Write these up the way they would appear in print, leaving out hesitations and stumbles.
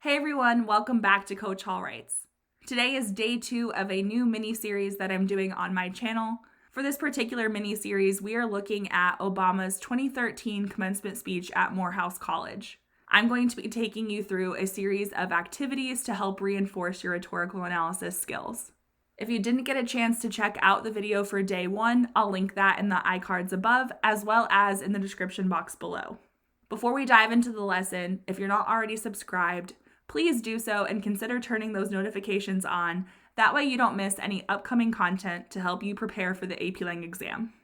Hey everyone, welcome back to Coach Hall Writes. Today is day 2 of a new mini-series that I'm doing on my channel. For this particular mini-series, we are looking at Obama's 2013 commencement speech at Morehouse College. I'm going to be taking you through a series of activities to help reinforce your rhetorical analysis skills. If you didn't get a chance to check out the video for day 1, I'll link that in the iCards above, as well as in the description box below. Before we dive into the lesson, if you're not already subscribed, please do so and consider turning those notifications on. That way you don't miss any upcoming content to help you prepare for the AP Lang exam.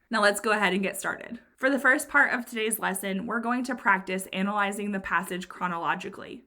Now let's go ahead and get started. For the first part of today's lesson, we're going to practice analyzing the passage chronologically.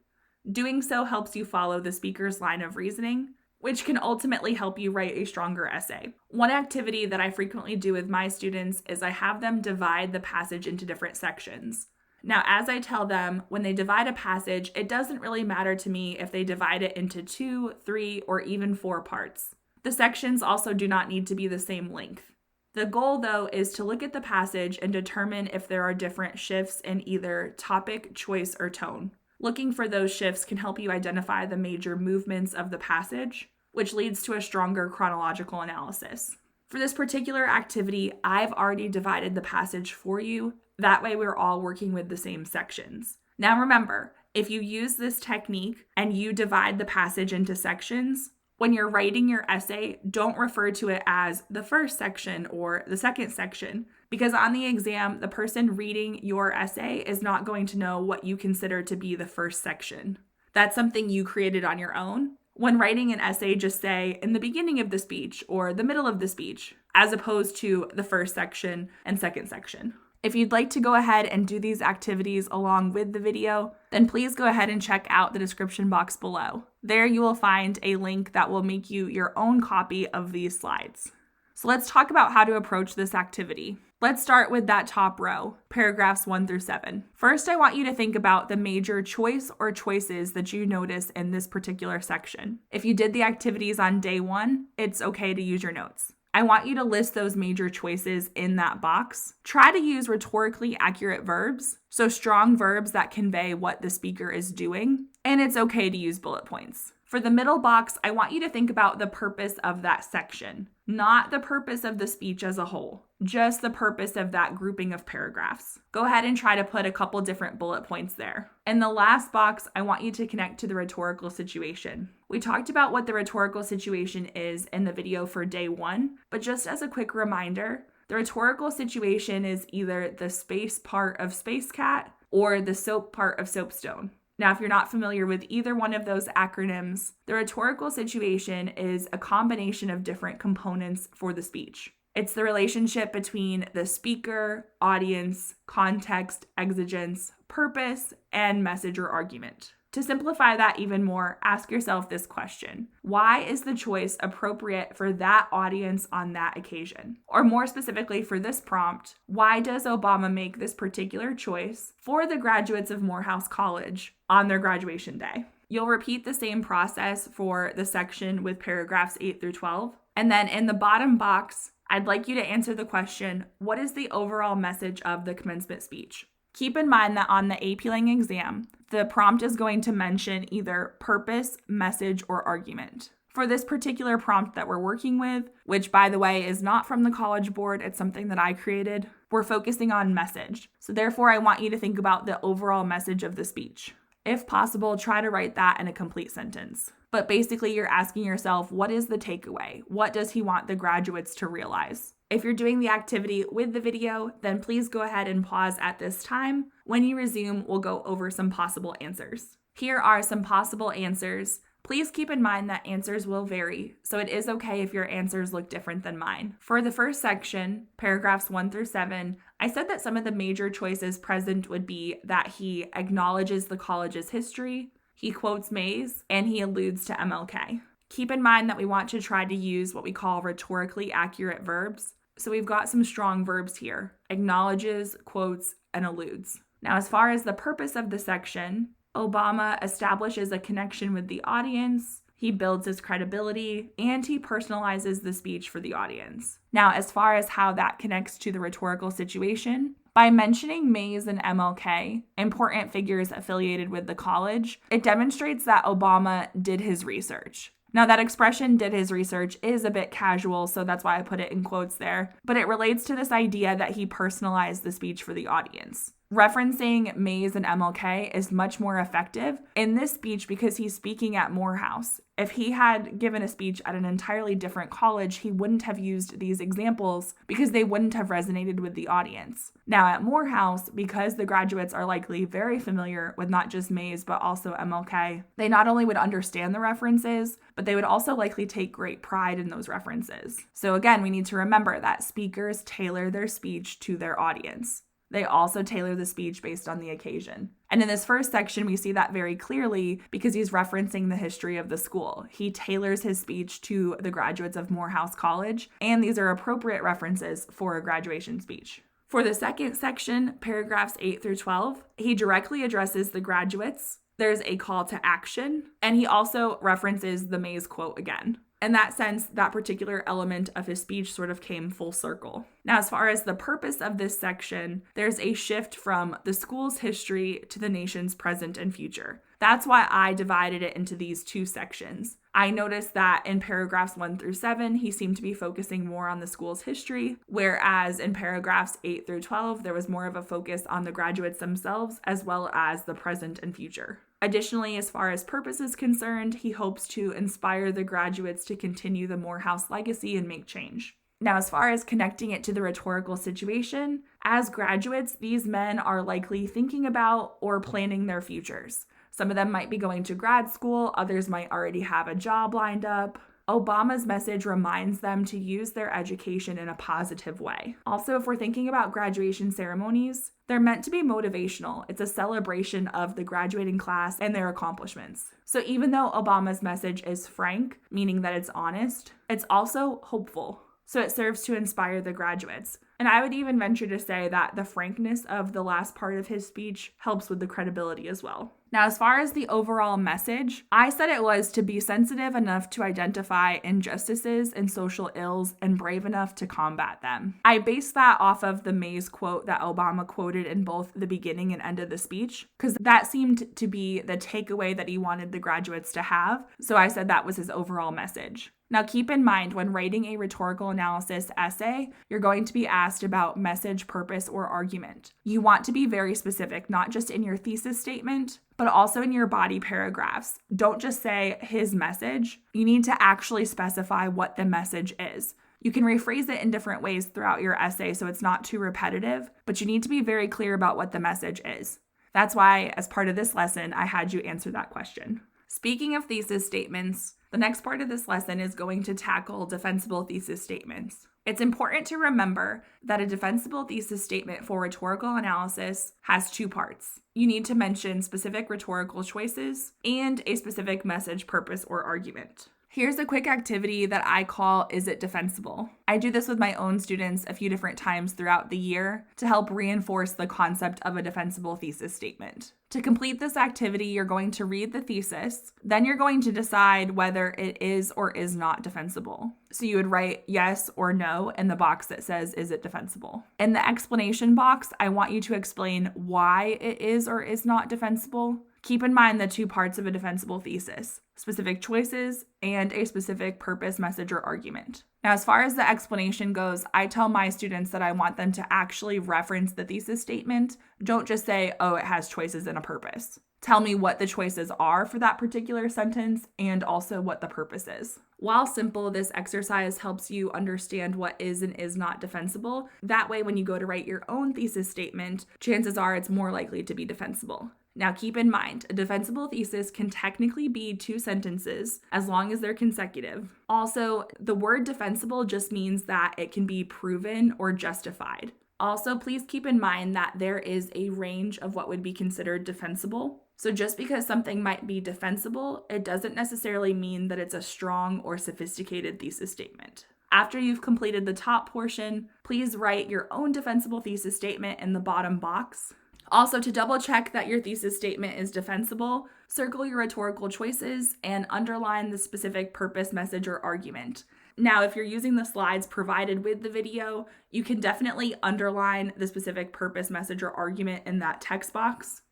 Doing so helps you follow the speaker's line of reasoning, which can ultimately help you write a stronger essay. One activity that I frequently do with my students is I have them divide the passage into different sections. Now, as I tell them, when they divide a passage, it doesn't really matter to me if they divide it into 2, 3, or even 4 parts. The sections also do not need to be the same length. The goal, though, is to look at the passage and determine if there are different shifts in either topic, choice, or tone. Looking for those shifts can help you identify the major movements of the passage, which leads to a stronger chronological analysis. For this particular activity, I've already divided the passage for you. That way we're all working with the same sections. Now remember, if you use this technique and you divide the passage into sections, when you're writing your essay, don't refer to it as the first section or the second section, because on the exam, the person reading your essay is not going to know what you consider to be the first section. That's something you created on your own. When writing an essay, just say in the beginning of the speech or the middle of the speech, as opposed to the first section and second section. If you'd like to go ahead and do these activities along with the video, then please go ahead and check out the description box below. There you will find a link that will make you your own copy of these slides. So let's talk about how to approach this activity. Let's start with that top row, paragraphs 1 through 7. First, I want you to think about the major choice or choices that you notice in this particular section. If you did the activities on day 1, it's okay to use your notes. I want you to list those major choices in that box. Try to use rhetorically accurate verbs, so strong verbs that convey what the speaker is doing, and it's okay to use bullet points. For the middle box, I want you to think about the purpose of that section, not the purpose of the speech as a whole, just the purpose of that grouping of paragraphs. Go ahead and try to put a couple different bullet points there. In the last box, I want you to connect to the rhetorical situation. We talked about what the rhetorical situation is in the video for day 1, but just as a quick reminder, the rhetorical situation is either the space part of Space Cat or the soap part of Soapstone. Now, if you're not familiar with either one of those acronyms, the rhetorical situation is a combination of different components for the speech. It's the relationship between the speaker, audience, context, exigence, purpose, and message or argument. To simplify that even more, ask yourself this question. Why is the choice appropriate for that audience on that occasion? Or more specifically for this prompt, why does Obama make this particular choice for the graduates of Morehouse College on their graduation day? You'll repeat the same process for the section with paragraphs 8 through 12. And then in the bottom box, I'd like you to answer the question, what is the overall message of the commencement speech? Keep in mind that on the AP Lang exam, the prompt is going to mention either purpose, message, or argument. For this particular prompt that we're working with, which by the way is not from the College Board, it's something that I created, we're focusing on message. So therefore, I want you to think about the overall message of the speech. If possible, try to write that in a complete sentence. But basically, you're asking yourself, what is the takeaway? What does he want the graduates to realize? If you're doing the activity with the video, then please go ahead and pause at this time. When you resume, we'll go over some possible answers. Here are some possible answers. Please keep in mind that answers will vary, so it is okay if your answers look different than mine. For the first section, paragraphs 1 through 7, I said that some of the major choices present would be that he acknowledges the college's history, he quotes Mays, and he alludes to MLK. Keep in mind that we want to try to use what we call rhetorically accurate verbs. So we've got some strong verbs here, acknowledges, quotes, and alludes. Now, as far as the purpose of the section, Obama establishes a connection with the audience, he builds his credibility, and he personalizes the speech for the audience. Now, as far as how that connects to the rhetorical situation, By mentioning Mays and MLK, important figures affiliated with the college, it demonstrates that Obama did his research. Now, that expression, did his research, is a bit casual, so that's why I put it in quotes there, but it relates to this idea that he personalized the speech for the audience. Referencing Mays and MLK is much more effective in this speech because he's speaking at Morehouse. If he had given a speech at an entirely different college, he wouldn't have used these examples because they wouldn't have resonated with the audience. Now at Morehouse, because the graduates are likely very familiar with not just Mays but also MLK, they not only would understand the references, but they would also likely take great pride in those references. So again, we need to remember that speakers tailor their speech to their audience. They also tailor the speech based on the occasion. And in this first section, we see that very clearly because he's referencing the history of the school. He tailors his speech to the graduates of Morehouse College, and these are appropriate references for a graduation speech. For the second section, paragraphs 8 through 12, he directly addresses the graduates. There's a call to action, and he also references the Mays quote again. In that sense, that particular element of his speech sort of came full circle. Now, as far as the purpose of this section, there's a shift from the school's history to the nation's present and future. That's why I divided it into these two sections. I noticed that in paragraphs 1 through 7, he seemed to be focusing more on the school's history, whereas in paragraphs 8 through 12, there was more of a focus on the graduates themselves as well as the present and future. Additionally, as far as purpose is concerned, he hopes to inspire the graduates to continue the Morehouse legacy and make change. Now, as far as connecting it to the rhetorical situation, as graduates, these men are likely thinking about or planning their futures. Some of them might be going to grad school, others might already have a job lined up. Obama's message reminds them to use their education in a positive way. Also, if we're thinking about graduation ceremonies, they're meant to be motivational. It's a celebration of the graduating class and their accomplishments. So even though Obama's message is frank, meaning that it's honest, it's also hopeful. So it serves to inspire the graduates. And I would even venture to say that the frankness of the last part of his speech helps with the credibility as well. Now, as far as the overall message, I said it was to be sensitive enough to identify injustices and social ills and brave enough to combat them. I based that off of the Mays quote that Obama quoted in both the beginning and end of the speech, because that seemed to be the takeaway that he wanted the graduates to have. So I said that was his overall message. Now, keep in mind, when writing a rhetorical analysis essay, you're going to be asked about message, purpose, or argument. You want to be very specific, not just in your thesis statement, but also in your body paragraphs. Don't just say his message. You need to actually specify what the message is. You can rephrase it in different ways throughout your essay so it's not too repetitive, but you need to be very clear about what the message is. That's why, as part of this lesson, I had you answer that question. Speaking of thesis statements, the next part of this lesson is going to tackle defensible thesis statements. It's important to remember that a defensible thesis statement for rhetorical analysis has two parts. You need to mention specific rhetorical choices and a specific message, purpose, or argument. Here's a quick activity that I call Is It Defensible? I do this with my own students a few different times throughout the year to help reinforce the concept of a defensible thesis statement. To complete this activity, you're going to read the thesis, then you're going to decide whether it is or is not defensible. So you would write yes or no in the box that says, is it defensible? In the explanation box, I want you to explain why it is or is not defensible. Keep in mind the two parts of a defensible thesis, specific choices and a specific purpose, message, or argument. Now, as far as the explanation goes, I tell my students that I want them to actually reference the thesis statement. Don't just say, oh, it has choices and a purpose. Tell me what the choices are for that particular sentence and also what the purpose is. While simple, this exercise helps you understand what is and is not defensible. That way, when you go to write your own thesis statement, chances are it's more likely to be defensible. Now, keep in mind, a defensible thesis can technically be 2 sentences as long as they're consecutive. Also, the word defensible just means that it can be proven or justified. Also, please keep in mind that there is a range of what would be considered defensible. So just because something might be defensible, it doesn't necessarily mean that it's a strong or sophisticated thesis statement. After you've completed the top portion, please write your own defensible thesis statement in the bottom box. Also, to double check that your thesis statement is defensible, circle your rhetorical choices and underline the specific purpose, message, or argument. Now, if you're using the slides provided with the video, you can definitely underline the specific purpose, message, or argument in that text box.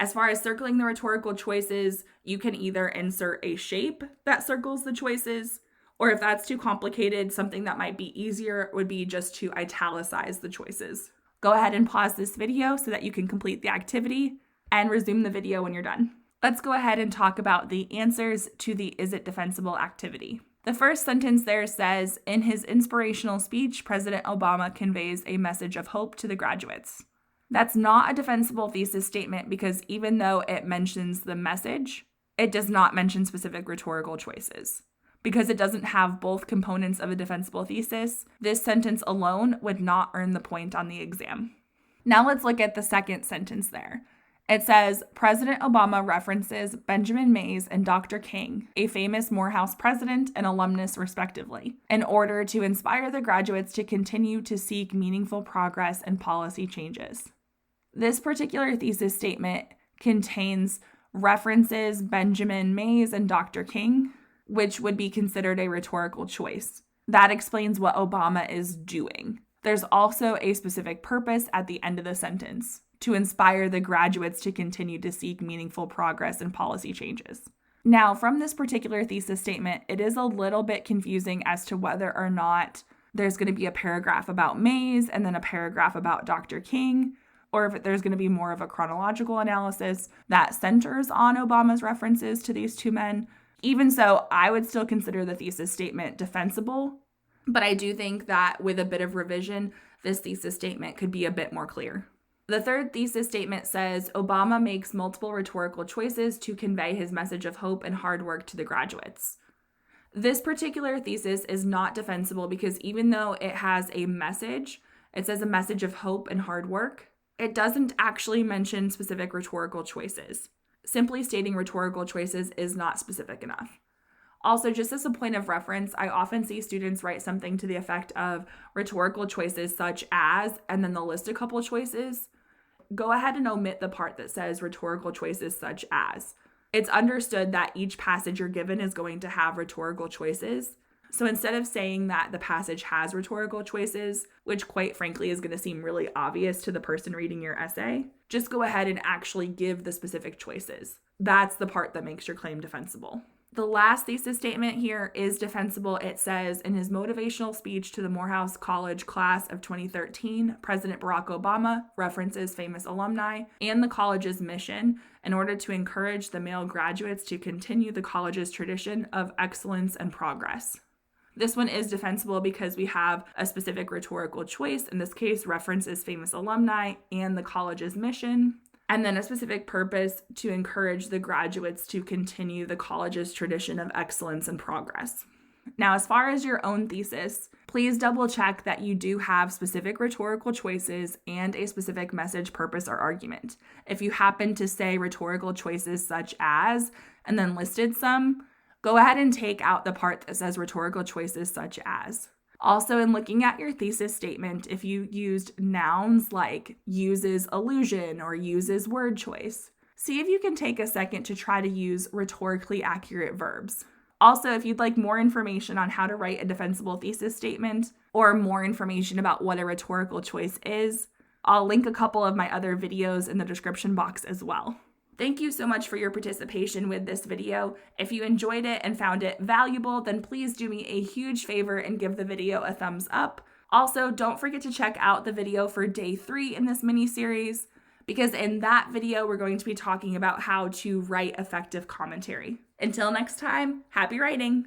As far as circling the rhetorical choices, you can either insert a shape that circles the choices, or if that's too complicated, something that might be easier would be just to italicize the choices. Go ahead and pause this video so that you can complete the activity and resume the video when you're done. Let's go ahead and talk about the answers to the is it defensible activity. The first sentence there says, in his inspirational speech, President Obama conveys a message of hope to the graduates. That's not a defensible thesis statement because even though it mentions the message, it does not mention specific rhetorical choices. Because it doesn't have both components of a defensible thesis, this sentence alone would not earn the point on the exam. Now let's look at the second sentence there. It says, President Obama references Benjamin Mays and Dr. King, a famous Morehouse president and alumnus respectively, in order to inspire the graduates to continue to seek meaningful progress and policy changes. This particular thesis statement contains references Benjamin Mays and Dr. King, which would be considered a rhetorical choice. That explains what Obama is doing. There's also a specific purpose at the end of the sentence, to inspire the graduates to continue to seek meaningful progress and policy changes. Now, from this particular thesis statement, it is a little bit confusing as to whether or not there's going to be a paragraph about Mays and then a paragraph about Dr. King, or if there's going to be more of a chronological analysis that centers on Obama's references to these two men. Even so, I would still consider the thesis statement defensible, but I do think that with a bit of revision, this thesis statement could be a bit more clear. The third thesis statement says, Obama makes multiple rhetorical choices to convey his message of hope and hard work to the graduates. This particular thesis is not defensible because even though it has a message, it says a message of hope and hard work, it doesn't actually mention specific rhetorical choices. Simply stating rhetorical choices is not specific enough. Also, just as a point of reference, I often see students write something to the effect of rhetorical choices such as, and then they'll list a couple of choices. Go ahead and omit the part that says rhetorical choices such as. It's understood that each passage you're given is going to have rhetorical choices. So instead of saying that the passage has rhetorical choices, which quite frankly is going to seem really obvious to the person reading your essay, just go ahead and actually give the specific choices. That's the part that makes your claim defensible. The last thesis statement here is defensible. It says, in his motivational speech to the Morehouse College class of 2013, President Barack Obama references famous alumni and the college's mission in order to encourage the male graduates to continue the college's tradition of excellence and progress. This one is defensible because we have a specific rhetorical choice. In this case, references famous alumni and the college's mission, and then a specific purpose to encourage the graduates to continue the college's tradition of excellence and progress. Now, as far as your own thesis, please double check that you do have specific rhetorical choices and a specific message, purpose, or argument. If you happen to say rhetorical choices such as, and then listed some, go ahead and take out the part that says rhetorical choices such as. Also, in looking at your thesis statement, if you used nouns like uses allusion or uses word choice, see if you can take a second to try to use rhetorically accurate verbs. Also, if you'd like more information on how to write a defensible thesis statement or more information about what a rhetorical choice is, I'll link a couple of my other videos in the description box as well. Thank you so much for your participation with this video. If you enjoyed it and found it valuable, then please do me a huge favor and give the video a thumbs up. Also, don't forget to check out the video for day 3 in this mini-series, because in that video, we're going to be talking about how to write effective commentary. Until next time, happy writing!